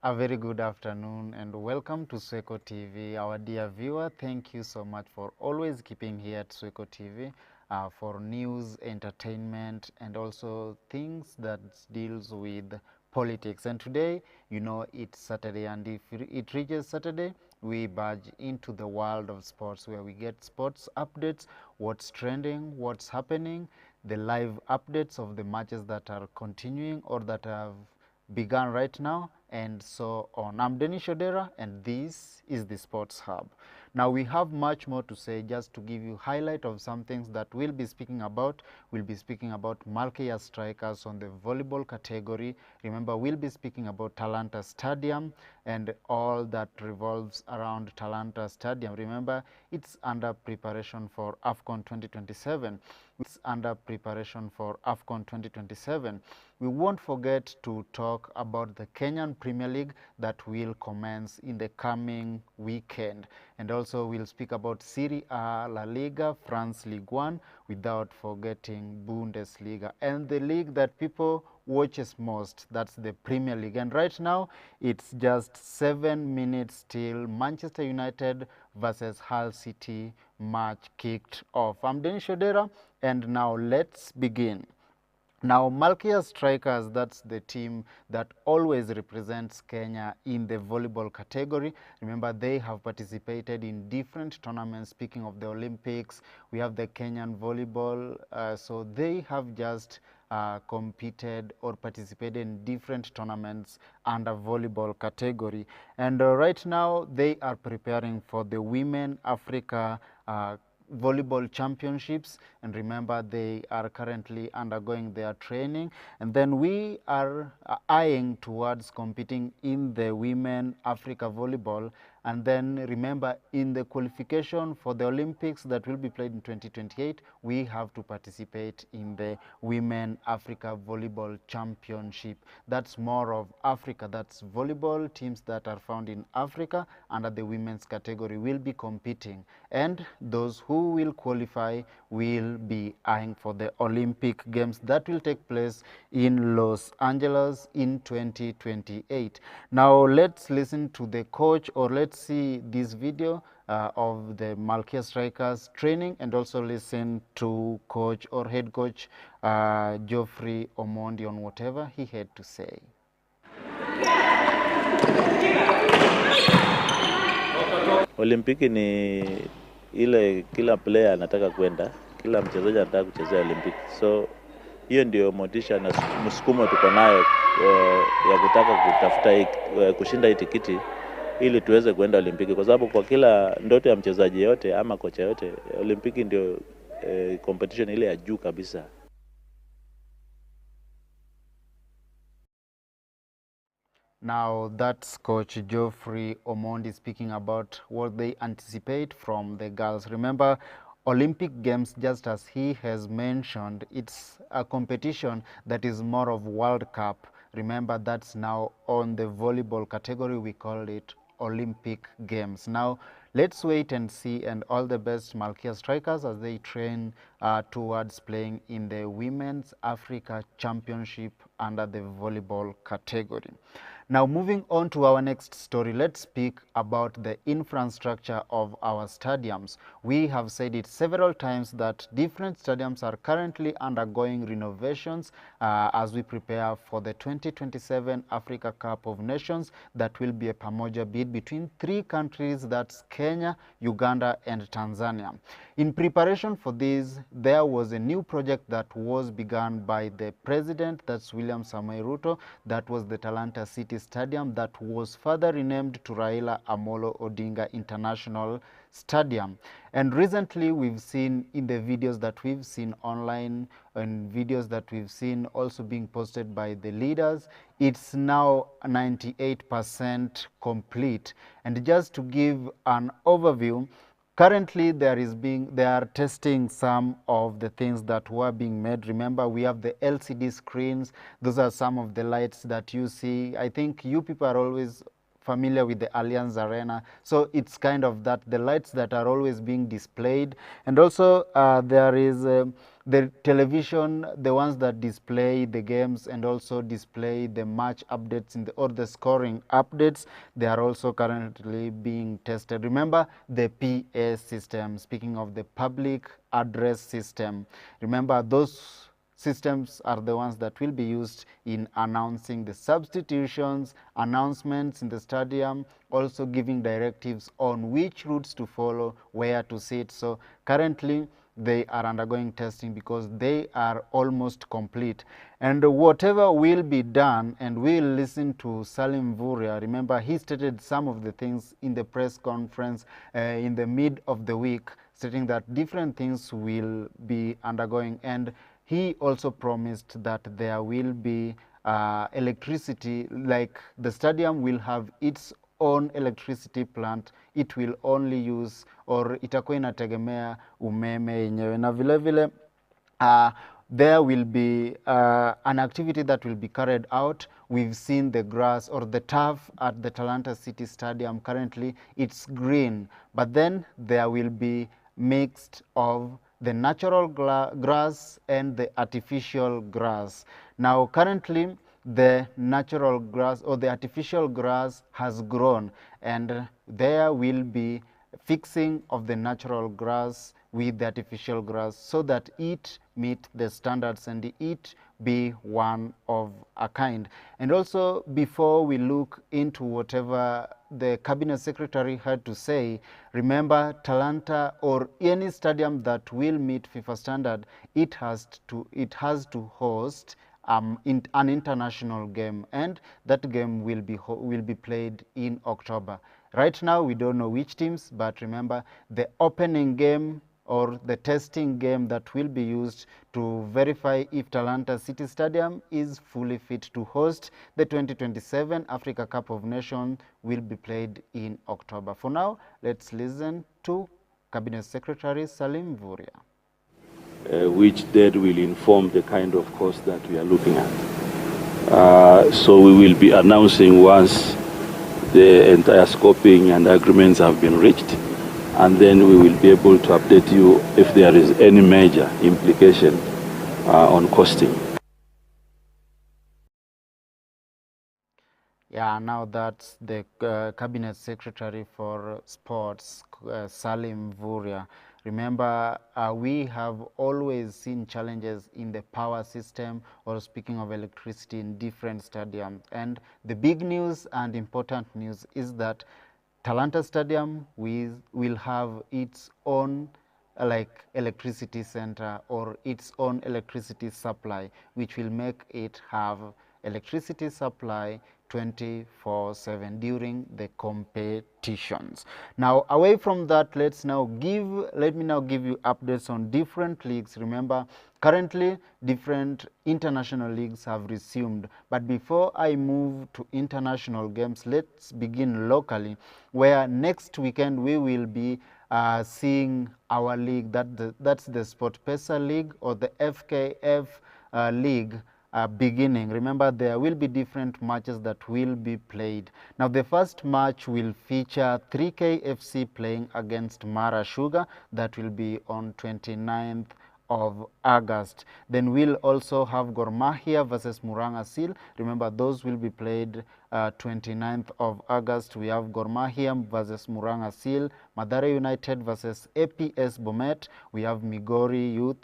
A very good afternoon and welcome to Swecho TV. Our dear viewer, thank you so much for always keeping here at Swecho TV for news, entertainment, and also things that deals with politics. And today, you know, it's Saturday, and if it reaches Saturday, we barge into the world of sports where we get sports updates, what's trending, what's happening, the live updates of the matches that are continuing or that have begun right now, and so on. I'm Denish Odera, and this is the Sports Hub. Now, we have much more to say. Just to give you highlight of some things that we'll be speaking about. We'll be speaking about Malkia strikers on the volleyball category. Remember, we'll be speaking about Talanta Stadium and all that revolves around Talanta Stadium. Remember, it's under preparation for AFCON 2027. It's under preparation for AFCON 2027. We won't forget to talk about the Kenyan Premier League that will commence in the coming weekend. And also we'll speak about Serie A, La Liga, France League 1, without forgetting Bundesliga. And the league that people watches most, that's the Premier League. And right now, it's just 7 minutes till Manchester United versus Hull City match kicked off. I'm Denish Odera, and now let's begin. Now, Malkia Strikers, that's the team that always represents Kenya in the volleyball category. Remember, they have participated in different tournaments. Speaking of the Olympics, we have the Kenyan volleyball. So they have just competed or participated in different tournaments under volleyball category. And right now, they are preparing for the Women Africa volleyball championships, and remember they are currently undergoing their training, and then we are eyeing towards competing in the Women Africa volleyball. And then remember, in the qualification for the Olympics that will be played in 2028, we have to participate in the Women Africa Volleyball Championship. That's more of Africa. That's volleyball teams that are found in Africa under the women's category will be competing. And those who will qualify will be eyeing for the Olympic Games that will take place in Los Angeles in 2028. Now let's listen to the coach, or let's see this video of the Malkia Strikers training, and also listen to coach or head coach Geoffrey Omondi on whatever he had to say. Olimpiki ni ile kila player anataka kwenda, kila mchezaji anataka kuchezea Olimpiki. So hiyo ndio motisha na msukumo tuko nayo ya kutaka kutafuta kushinda hii tikiti ili tuweze kwenda Olimpiki, kwa sababu kwa kila ndoto ya mchezaji yote ama kocha yote, Olimpiki ndio competition ile ya juu kabisa. Now that's Coach Geoffrey Omondi speaking about what they anticipate from the girls. Remember, Olympic Games, just as he has mentioned, it's a competition that is more of World Cup. Remember, that's now on the volleyball category. We call it Olympic Games. Now, let's wait and see, and all the best Malkia Strikers as they train towards playing in the Women's Africa Championship under the volleyball category. Now, moving on to our next story, let's speak about the infrastructure of our stadiums. We have said it several times that different stadiums are currently undergoing renovations as we prepare for the 2027 Africa Cup of Nations that will be a pamoja bid between three countries, that's Kenya, Uganda, and Tanzania. In preparation for this, there was a new project that was begun by the president, that's William Samoei Ruto, that was the Talanta City Stadium, that was further renamed to Raila Amolo Odinga International Stadium. And recently we've seen in the videos that we've seen online and videos that we've seen also being posted by the leaders, it's now 98% complete. And just to give an overview, currently they are testing some of the things that were being made. Remember, we have the LCD screens. Those are some of the lights that you see. I think you people are always familiar with the Allianz Arena. So it's kind of that, the lights that are always being displayed. And also there is the television, the ones that display the games and also display the match updates or the scoring updates, they are also currently being tested. Remember the PA system, speaking of the public address system, remember those systems are the ones that will be used in announcing the substitutions, announcements in the stadium, also giving directives on which routes to follow, where to sit. So currently they are undergoing testing because they are almost complete. And whatever will be done, and we'll listen to Salim Vuria. Remember, he stated some of the things in the press conference in the mid of the week, stating that different things will be undergoing, and he also promised that there will be electricity, like the stadium will have its own electricity plant. It will only use, or itakuwa inategemea umeme yenyewe, na vile vile there will be an activity that will be carried out. We've seen the grass or the turf at the Talanta City Stadium. Currently it's green, but then there will be mixed of the natural grass and the artificial grass. Now currently the natural grass or the artificial grass has grown, and there will be fixing of the natural grass with the artificial grass so that it meet the standards and it be one of a kind. And also, before we look into whatever the cabinet secretary had to say, remember Talanta or any stadium that will meet FIFA standard, it has to host an international game, and that game will be played in October. Right now we don't know which teams, but remember the opening game or the testing game that will be used to verify if Talanta City Stadium is fully fit to host the 2027 Africa Cup of Nations will be played in October. For now, let's listen to Cabinet Secretary Salim Vuria. Which then will inform the kind of cost that we are looking at. So we will be announcing once the entire scoping and agreements have been reached, and then we will be able to update you if there is any major implication on costing. Yeah, now that's the Cabinet Secretary for Sports, Salim Vuria. Remember, we have always seen challenges in the power system, or speaking of electricity, in different stadiums. And the big news and important news is that Talanta Stadium will have its own like electricity center or its own electricity supply, which will make it have electricity supply 24/7 during the competitions. Now, away from that, let me now give you updates on different leagues. Remember, currently different international leagues have resumed, but before I move to international games, let's begin locally, where next weekend we will be seeing our league, that's the Sport Pesa League or the FKF League beginning. Remember, there will be different matches that will be played. Now, the first match will feature 3K FC playing against Mara Sugar. That will be on 29th of August. Then we'll also have Gor Mahia versus Muranga Seal. Remember, those will be played 29th of August. We have Gor Mahia versus Muranga Seal, Mathare United versus APS Bomet. We have Migori Youth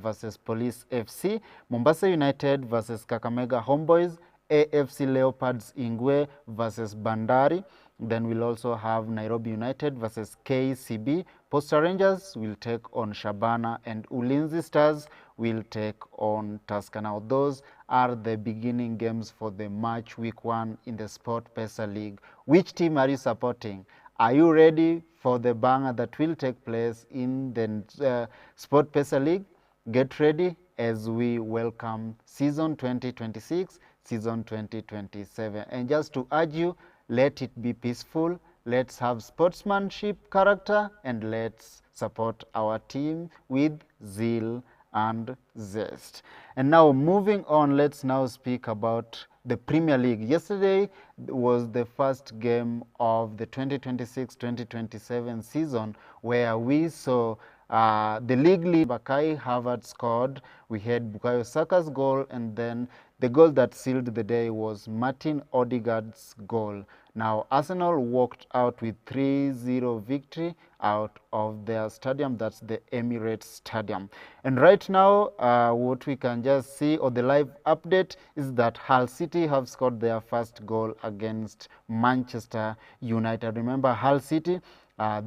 versus Police FC, Mombasa United versus Kakamega Homeboys, AFC Leopards Ingwe versus Bandari. Then we'll also have Nairobi United versus KCB. Posta Rangers will take on Shabana, and Ulinzi Stars will take on Tusker. Now, those are the beginning games for the match week 1 in the Sport Pesa League. Which team are you supporting? Are you ready for the banger that will take place in the Sport Pesa League? Get ready as we welcome season 2026, season 2027. And just to urge you, let it be peaceful. Let's have sportsmanship, character, and let's support our team with zeal and zest. And now moving on, let's now speak about the Premier League. Yesterday was the first game of the 2026-2027 season, where we saw The league lead, Kai Havertz scored. We had Bukayo Saka's goal, and then the goal that sealed the day was Martin Odegaard's goal. Now, Arsenal walked out with 3-0 victory out of their stadium, that's the Emirates Stadium. And right now, what we can just see, or the live update, is that Hull City have scored their first goal against Manchester United. Remember, Hull City,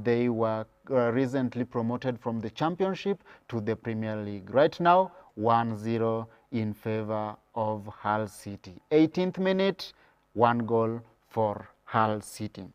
they were recently promoted from the Championship to the Premier League. Right now, 1-0 in favor of Hull City. 18th minute, 1 goal for Hull City.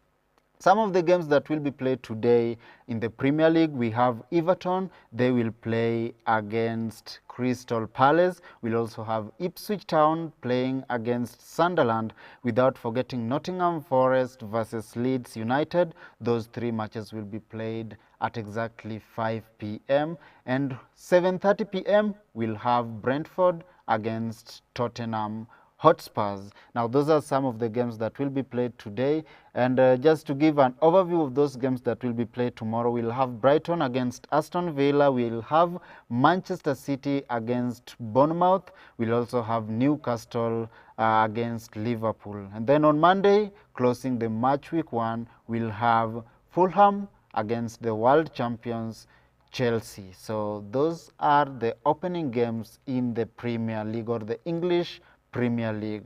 Some of the games that will be played today in the Premier League, we have Everton. They will play against Crystal Palace. We'll also have Ipswich Town playing against Sunderland, without forgetting Nottingham Forest versus Leeds United. Those 3 matches will be played at exactly 5 p.m. And 7:30 p.m. we'll have Brentford against Tottenham Hotspurs. Now, those are some of the games that will be played today. And just to give an overview of those games that will be played tomorrow, we'll have Brighton against Aston Villa. We'll have Manchester City against Bournemouth. We'll also have Newcastle against Liverpool. And then on Monday, closing the match week 1, we'll have Fulham against the world champions Chelsea. So those are the opening games in the Premier League, or the English Premier League.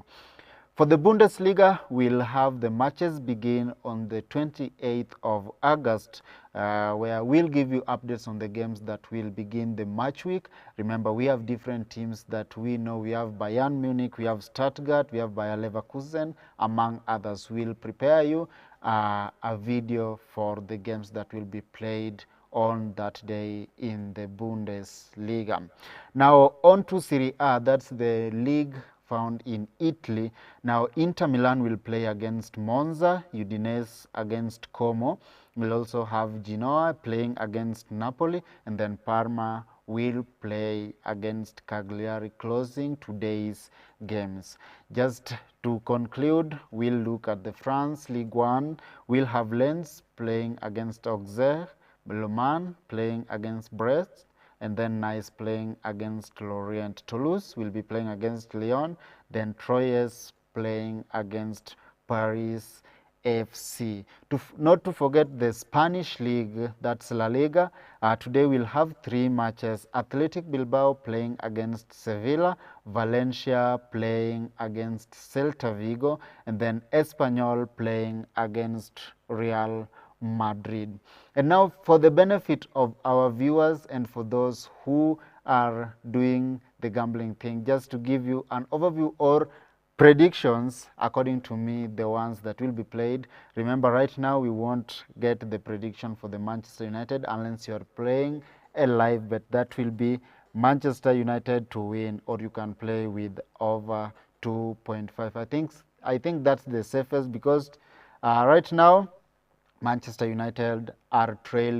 For the Bundesliga, we'll have the matches begin on the 28th of August, where we'll give you updates on the games that will begin the match week. Remember, we have different teams that we know. We have Bayern Munich, we have Stuttgart, we have Bayer Leverkusen, among others. We'll prepare you a video for the games that will be played on that day in the Bundesliga. Now, on to Serie A, that's the league found in Italy. Now, Inter Milan will play against Monza, Udinese against Como. We'll also have Genoa playing against Napoli, and then Parma will play against Cagliari, closing today's games. Just to conclude, we'll look at the France Ligue 1. We'll have Lens playing against Auxerre, Le Mans playing against Brest, and then Nice playing against Lorient. Toulouse will be playing against Lyon, then Troyes playing against Paris FC. Not to forget the Spanish league, that's La Liga. Today we'll have 3 matches. Athletic Bilbao playing against Sevilla, Valencia playing against Celta Vigo, and then Espanyol playing against Real Madrid. And now, for the benefit of our viewers and for those who are doing the gambling thing, just to give you an overview or predictions, according to me, the ones that will be played. Remember, right now we won't get the prediction for the Manchester United unless you are playing a live bet. That will be Manchester United to win, or you can play with over 2.5. I think that's the safest, because right now Manchester United are trailing